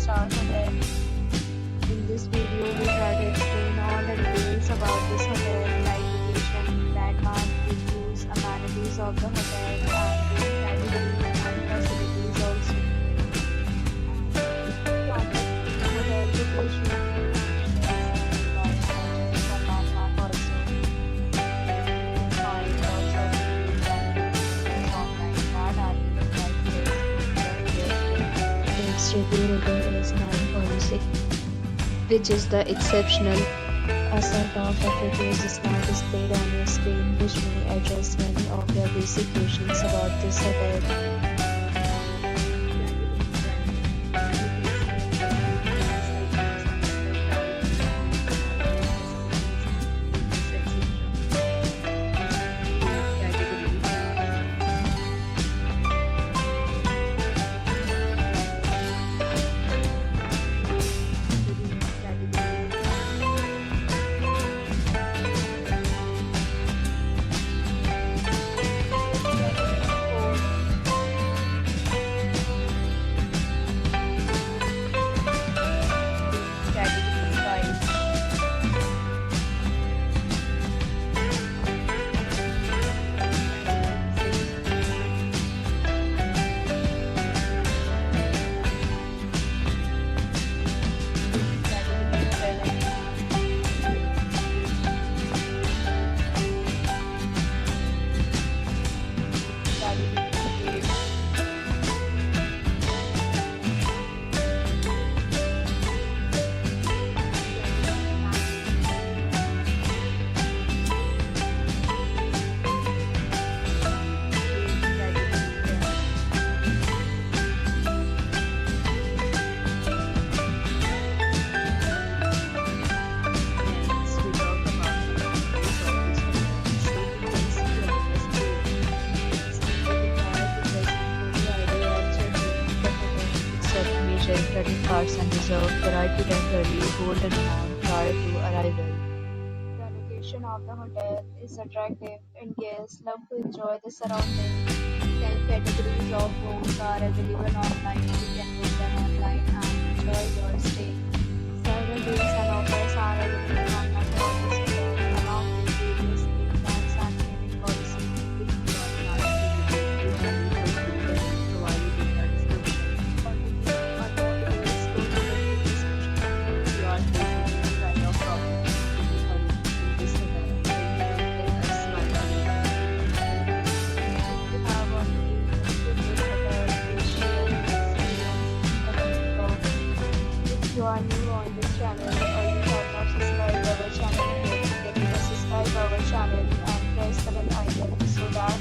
5-star hotel. In this video, we try to explain all the details about this hotel, like location, landmark, reviews, amenities of the hotel, and room category and facilities also. Hotel location. Review rating is 9.6, which is the exceptional. A set of reviews is now displayed on your screen, which may address many of your basic questions about this hotel. Credit cards and reserve the right to temporarily hold an amount prior to arrival. The location of the hotel is attractive and guests love to enjoy the surroundings. 10 categories of rooms are available online. You can book them online and enjoy your stay. Several deals and offers are available on the hotel, along with various pay plans and payment policies. If you are not you are new on this channel or you have not subscribed our channel yet, then you can subscribe our channel and press the bell icon so that